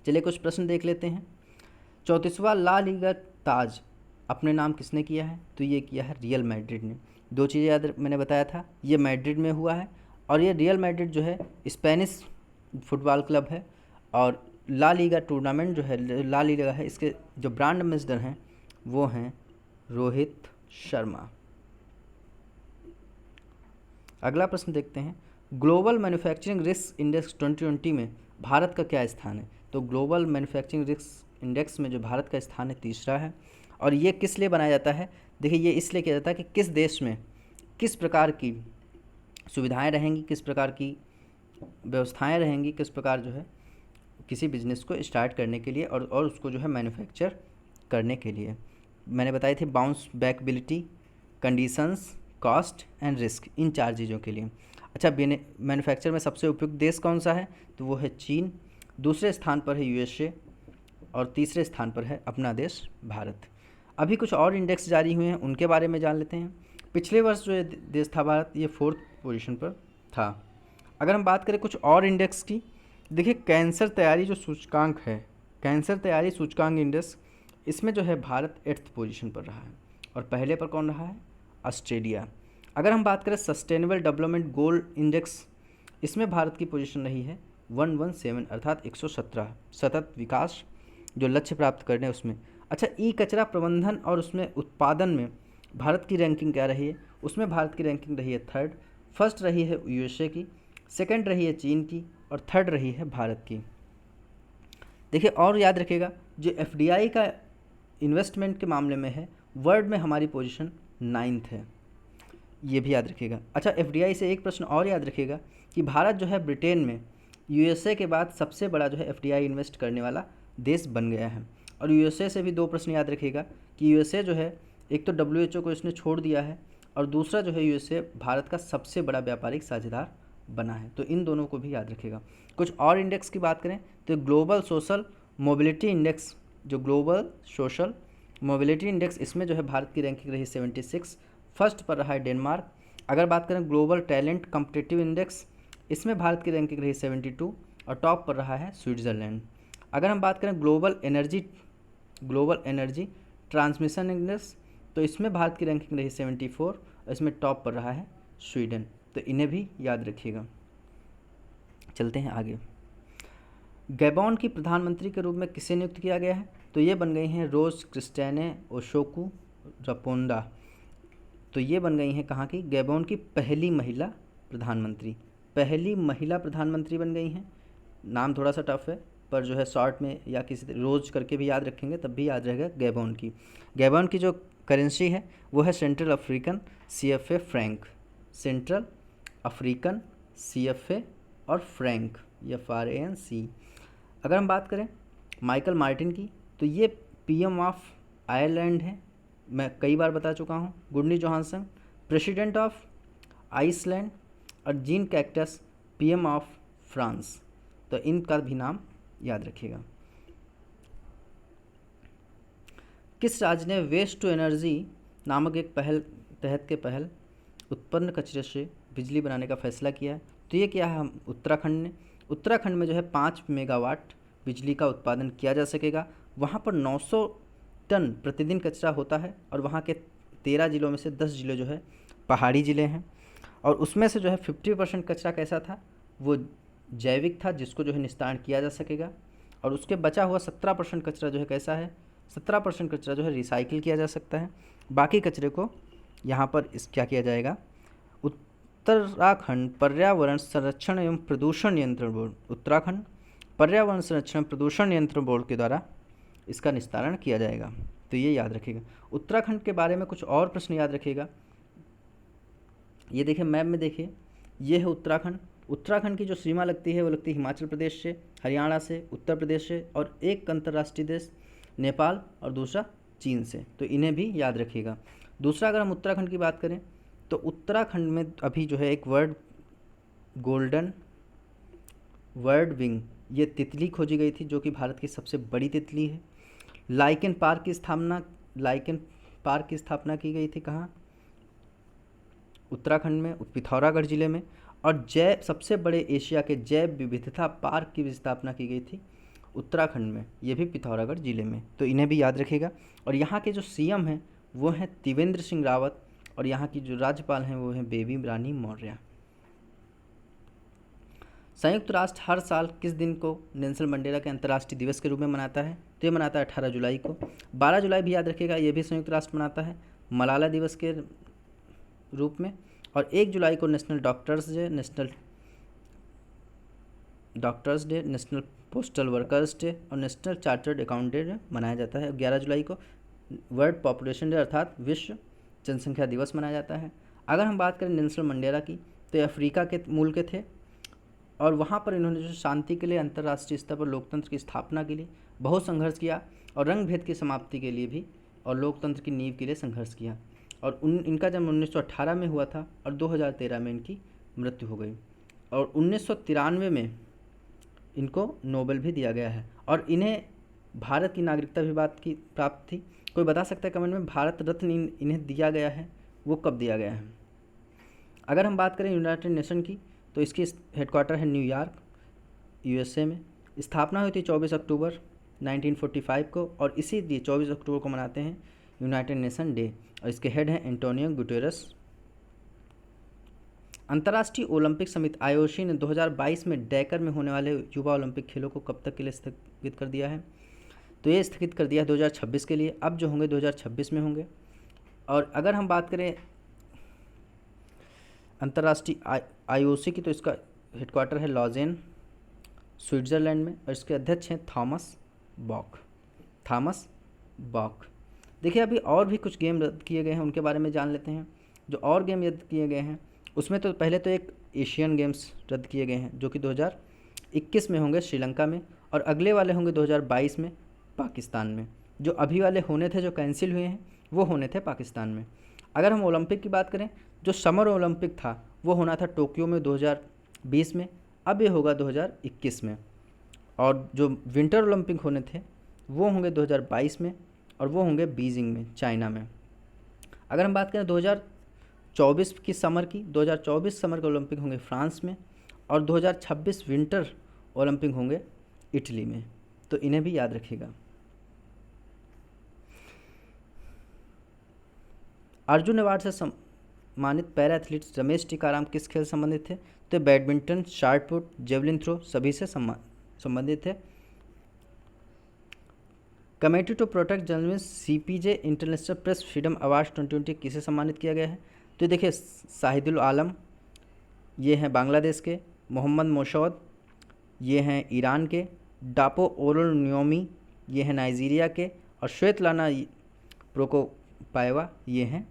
चलिए कुछ प्रश्न देख लेते हैं। 34वां ला लीगा ताज अपने नाम किसने किया है? तो ये किया है रियल मैड्रिड ने। दो चीज़ें याद मैंने बताया था, ये मैड्रिड में हुआ है और ये रियल मैड्रिड जो है स्पेनिश फुटबॉल क्लब है। और ला लीगा टूर्नामेंट जो है, ला लीगा है, इसके जो ब्रांड एम्बेसडर हैं वो हैं रोहित शर्मा। अगला प्रश्न देखते हैं, ग्लोबल मैन्युफैक्चरिंग रिस्क इंडेक्स 2020 में भारत का क्या स्थान है? तो ग्लोबल मैन्युफैक्चरिंग रिस्क इंडेक्स में जो भारत का स्थान है तीसरा है। और ये किस लिए बनाया जाता है? देखिए ये इसलिए किया जाता है कि किस देश में किस प्रकार की सुविधाएं रहेंगी, किस प्रकार की व्यवस्थाएं रहेंगी, किस प्रकार जो है किसी बिजनेस को स्टार्ट करने के लिए और उसको जो है मैन्युफैक्चर करने के लिए। मैंने बताई थी bounce backability, conditions, cost and risk, इन चार चीज़ों के लिए। अच्छा, मैन्युफैक्चर में सबसे उपयुक्त देश कौन सा है? तो वो है चीन, दूसरे स्थान पर है यूएसए और तीसरे स्थान पर है अपना देश भारत। अभी कुछ और इंडेक्स जारी हुए हैं, उनके बारे में जान लेते हैं। पिछले वर्ष जो देश था भारत, ये 4th पोजीशन पर था। अगर हम बात करें कुछ और इंडेक्स की, देखिए कैंसर तैयारी जो सूचकांक है, कैंसर तैयारी सूचकांक इंडेक्स, इसमें जो है भारत 8th पोजीशन पर रहा है। और पहले पर कौन रहा है? ऑस्ट्रेलिया। अगर हम बात करें सस्टेनेबल डेवलपमेंट गोल इंडेक्स, इसमें भारत की पोजीशन रही है 117 अर्थात 117, सतत विकास जो लक्ष्य प्राप्त करने उसमें। अच्छा, ई कचरा प्रबंधन और उसमें उत्पादन में भारत की रैंकिंग क्या रही है? उसमें भारत की रैंकिंग रही है 3rd, फर्स्ट रही है यूएसए की, सेकंड रही है चीन की और 3rd रही है भारत की। देखिए और याद रखिएगा, जो एफडीआई का इन्वेस्टमेंट के मामले में है, वर्ल्ड में हमारी पोजीशन 9th है, ये भी याद रखिएगा। अच्छा, एफडीआई से एक प्रश्न और याद रखिएगा कि भारत जो है ब्रिटेन में यूएसए के बाद सबसे बड़ा जो है एफडीआई इन्वेस्ट करने वाला देश बन गया है। और यूएसए से भी दो प्रश्न याद रखिएगा कि यूएसए जो है, एक तो डब्ल्यूएचओ को इसने छोड़ दिया है और दूसरा जो है यूएसए भारत का सबसे बड़ा व्यापारिक साझेदार बना है। तो इन दोनों को भी याद रखिएगा। कुछ और इंडेक्स की बात करें तो ग्लोबल सोशल मोबिलिटी इंडेक्स, जो ग्लोबल सोशल मोबिलिटी इंडेक्स, इसमें जो है भारत की रैंकिंग रही 76, फर्स्ट पर रहा है डेनमार्क। अगर बात करें ग्लोबल टैलेंट कम्पिटिटिव इंडेक्स, इसमें भारत की रैंकिंग रही 72 और टॉप पर रहा है स्विट्ज़रलैंड। अगर हम बात करें ग्लोबल एनर्जी ट्रांसमिशन इंडेक्स, तो इसमें भारत की रैंकिंग रही 74 और इसमें टॉप पर रहा है स्वीडन। तो इन्हें भी याद रखिएगा। चलते हैं आगे। गैबॉन की प्रधानमंत्री के रूप में किसे नियुक्त किया गया है? तो ये बन गई हैं रोज क्रिस्टियाने ओशोकू रपोंडा। तो ये बन गई हैं कहाँ की? गैबॉन की पहली महिला प्रधानमंत्री, पहली महिला प्रधानमंत्री बन गई हैं। नाम थोड़ा सा टफ है पर जो है शॉर्ट में या किसी रोज करके भी याद रखेंगे तब भी याद रहेगा गैबॉन की। गैबॉन की जो करेंसी है वो है central African CFA Frank, central African CFA और फ्रैंक FRANC। अगर हम बात करें माइकल मार्टिन की, तो ये PM ऑफ आयरलैंड है, मैं कई बार बता चुका हूँ। Gudni Johannesson president of Iceland और Jean Castex PM of France. तो इनका भी नाम याद रखिएगा। किस राज्य ने वेस्ट टू एनर्जी नामक एक पहल उत्पन्न कचरे से बिजली बनाने का फैसला किया है? तो ये क्या है? हम उत्तराखंड ने। उत्तराखंड में जो है 5 मेगावाट बिजली का उत्पादन किया जा सकेगा। वहाँ पर 900 टन प्रतिदिन कचरा होता है और वहाँ के 13 जिलों में से 10 जिले जो है पहाड़ी ज़िले हैं। और उसमें से जो है 50% कचरा कैसा था? वो जैविक था, जिसको जो है निस्तारण किया जा सकेगा। और उसके बचा हुआ 17% कचरा जो है कैसा है? 17% कचरा जो है रिसाइकिल किया जा सकता है। बाकी कचरे को यहाँ पर क्या किया जाएगा? उत्तराखंड पर्यावरण संरक्षण एवं प्रदूषण नियंत्रण बोर्ड, उत्तराखंड पर्यावरण संरक्षण प्रदूषण नियंत्रण बोर्ड के द्वारा इसका निस्तारण किया जाएगा। तो ये याद रखिएगा। उत्तराखंड के बारे में कुछ और प्रश्न याद रखिएगा। ये देखिए मैप में, देखिए ये है उत्तराखंड। उत्तराखंड की जो सीमा लगती है वो लगती है हिमाचल प्रदेश से, हरियाणा से, उत्तर प्रदेश से और एक अंतर्राष्ट्रीय देश नेपाल और दूसरा चीन से। तो इन्हें भी याद रखिएगा। दूसरा, अगर हम उत्तराखंड की बात करें तो उत्तराखंड में अभी जो है एक गोल्डन वर्ड विंग, ये तितली खोजी गई थी जो कि भारत की सबसे बड़ी तितली है। लाइकेन पार्क की स्थापना की गई थी कहाँ? उत्तराखंड में, पिथौरागढ़ जिले में। और सबसे बड़े एशिया के जैव विविधता पार्क की भी स्थापना की गई थी उत्तराखंड में, ये भी पिथौरागढ़ ज़िले में, तो इन्हें भी याद रखिएगा। और यहाँ के जो सीएम हैं वो हैं त्रिवेंद्र सिंह रावत, और यहाँ की जो राज्यपाल हैं वो हैं बेबी रानी मौर्य। संयुक्त राष्ट्र हर साल किस दिन को नेल्सन मंडेला के अंतर्राष्ट्रीय दिवस के रूप में मनाता है? तो ये मनाता है 18 जुलाई को। 12 जुलाई भी याद रखिएगा, ये भी संयुक्त राष्ट्र मनाता है मलाला दिवस के रूप में। और 1 जुलाई को national doctors day, national postal workers day और नेशनल चार्टर्ड अकाउंटेंट डे मनाया जाता है। 11 जुलाई को वर्ल्ड पॉपुलेशन डे अर्थात विश्व जनसंख्या दिवस मनाया जाता है। अगर हम बात करें नेल्सन मंडेला की, तो ये अफ्रीका के मूल के थे, और वहाँ पर इन्होंने जो शांति के लिए, अंतर्राष्ट्रीय स्तर पर लोकतंत्र की स्थापना के लिए बहुत संघर्ष किया, और रंग भेद की समाप्ति के लिए भी और लोकतंत्र की नींव के लिए संघर्ष किया। और इनका जन्म 1918 में हुआ था और 2013 में इनकी मृत्यु हो गई। और 1993 में इनको नोबेल भी दिया गया है, और इन्हें भारत की नागरिकता भी प्राप्त थी। कोई बता सकता है कमेंट में भारत रत्न इन्हें दिया गया है, वो कब दिया गया है? अगर हम बात करें यूनाइटेड नेशन की, तो इसकी हेडक्वार्टर है न्यूयॉर्क, यूएसए में। स्थापना हुई थी 24 अक्टूबर 1945 को, और इसीलिए 24 अक्टूबर को मनाते हैं यूनाइटेड नेशन डे, और इसके हेड हैं एंटोनियो गुटेरस। अंतर्राष्ट्रीय ओलंपिक समिति आईओसी ने 2022 में डैकर में होने वाले युवा ओलंपिक खेलों को कब तक के लिए स्थगित कर दिया है? तो ये स्थगित कर दिया है 2026 के लिए। अब जो होंगे 2026 में होंगे। और अगर हम बात करें अंतर्राष्ट्रीय आईओसी की, तो इसका हेडक्वार्टर है लॉजेन, स्विट्ज़रलैंड में, और इसके अध्यक्ष हैं थॉमस बॉक। देखिए, अभी और भी कुछ गेम रद्द किए गए हैं, उनके बारे में जान लेते हैं। जो और गेम रद्द किए गए हैं उसमें तो पहले तो एक एशियन गेम्स रद्द किए गए हैं, जो कि 2021 में होंगे श्रीलंका में, और अगले वाले होंगे 2022 में पाकिस्तान में। जो अभी वाले होने थे, जो कैंसिल हुए हैं, वो होने थे पाकिस्तान में। अगर हम ओलंपिक की बात करें, जो समर ओलंपिक था वो होना था टोक्यो में 2020 में, अब ये होगा 2021 में। और जो विंटर ओलंपिक होने थे वो होंगे 2022 में, और वो होंगे बीजिंग में, चाइना में। अगर हम बात करें 2024 की समर की, 2024 समर के ओलंपिक होंगे फ्रांस में, और 2026 विंटर ओलंपिक होंगे इटली में, तो इन्हें भी याद रखिएगा। अर्जुन अवार्ड से सम्मानित पैरा एथलीट रमेश टीकाराम किस खेल से संबंधित थे? तो बैडमिंटन, शॉटपुट, जेवलिन थ्रो सभी से संबंधित थे। Committee to protect journalist CPJ international press freedom award 2020 किसे सम्मानित किया गया है? तो देखिए, शाहिदुल आलम ये हैं बांग्लादेश के, मोहम्मद मोशौद ये हैं ईरान के, डापो ओरोल न्योमी ये हैं नाइजीरिया के, और श्वेतलाना प्रोकोपायवा ये हैं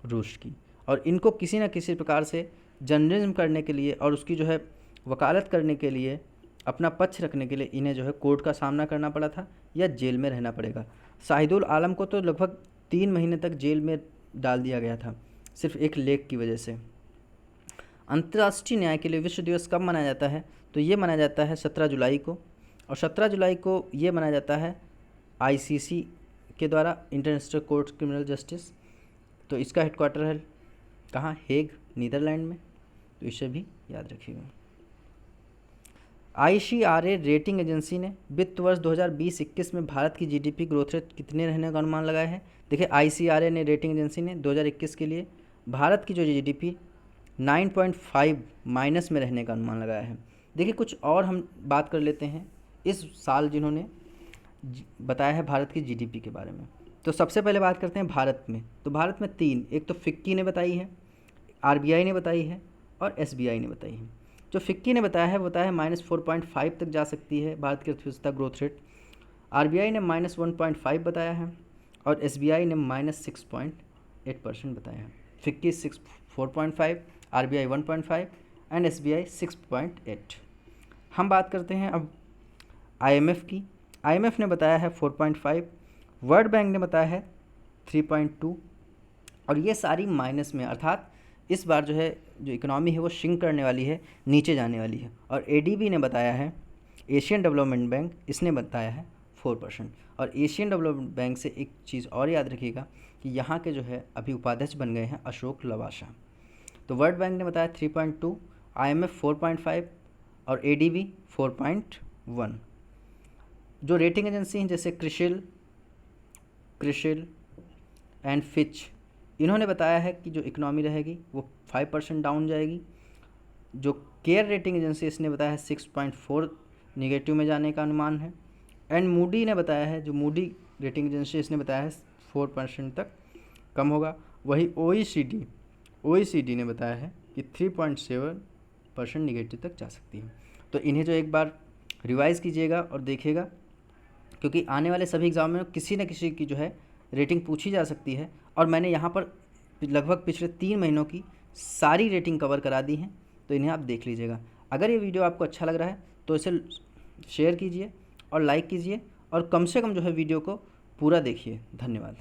रूस की। और इनको किसी न किसी प्रकार से जर्नलिज्म करने के लिए और उसकी जो है वकालत करने के लिए, अपना पक्ष रखने के लिए इन्हें जो है कोर्ट का सामना करना पड़ा था या जेल में रहना पड़ेगा। शाहिदुल आलम को तो लगभग 3 महीने तक जेल में डाल दिया गया था, सिर्फ एक लेख की वजह से। अंतर्राष्ट्रीय न्याय के लिए विश्व दिवस कब मनाया जाता है? तो ये मनाया जाता है 17 जुलाई को, और 17 जुलाई को ये मनाया जाता है आईसीसी के द्वारा, इंटरनेशनल कोर्ट क्रिमिनल जस्टिस। तो इसका हेडक्वार्टर है कहाँ? हेग, नीदरलैंड में, तो इसे भी याद रखिएगा। ICRA रेटिंग एजेंसी ने वित्त वर्ष 2020-21 में भारत की जीडीपी ग्रोथ रेट कितने रहने का अनुमान लगाया है? देखिए, ICRA ने रेटिंग एजेंसी ने 2021 के लिए भारत की जो जीडीपी 9.5 माइनस में रहने का अनुमान लगाया है। देखिए, कुछ और हम बात कर लेते हैं इस साल जिन्होंने बताया है भारत की जीडीपी के बारे में। तो सबसे पहले बात करते हैं भारत में। तो भारत में 3, एक तो फिक्की ने बताई है, RBI ने बताई है, और SBI ने बताई है। जो फिक्की ने बताया है -4.5 तक जा सकती है भारत की अर्थव्यवस्था ग्रोथ रेट। RBI ने -1.5 बताया है, और SBI ने -6.8% बताया है। FICCI 4.5, RBI 1.5 and SBI 6.8। हम बात करते हैं अब IMF की। IMF ने बताया है 4.5, वर्ल्ड बैंक ने बताया है 3.2, और ये सारी माइनस में, अर्थात इस बार जो है जो इकोनॉमी है वो शिंक करने वाली है, नीचे जाने वाली है। और ADB ने बताया है, एशियन डेवलपमेंट बैंक, इसने बताया है 4%। और एशियन डेवलपमेंट बैंक से एक चीज़ और याद रखिएगा कि यहाँ के जो है अभी उपाध्यक्ष बन गए हैं अशोक लवासा। तो वर्ल्ड बैंक ने बताया 3.2, IMF 4.5 और ADB 4.1। जो रेटिंग एजेंसी हैं जैसे क्रिसिल एंड फिच, इन्होंने बताया है कि जो इकोनॉमी रहेगी वो 5% डाउन जाएगी। जो केयर रेटिंग एजेंसी इसने बताया है 6.4 निगेटिव में जाने का अनुमान है। एंड मूडी ने बताया है, जो मूडी रेटिंग एजेंसी इसने बताया है 4% तक कम होगा। वही OECD ने बताया है कि 3.7% निगेटिव तक जा सकती है। तो इन्हें जो एक बार रिवाइज़ कीजिएगा और देखिएगा, क्योंकि आने वाले सभी एग्ज़ाम में किसी न किसी की जो है रेटिंग पूछी जा सकती है। और मैंने यहाँ पर लगभग पिछले 3 महीनों की सारी रेटिंग कवर करा दी हैं, तो इन्हें आप देख लीजिएगा। अगर ये वीडियो आपको अच्छा लग रहा है तो इसे शेयर कीजिए और लाइक कीजिए, और कम से कम जो है वीडियो को पूरा देखिए। धन्यवाद।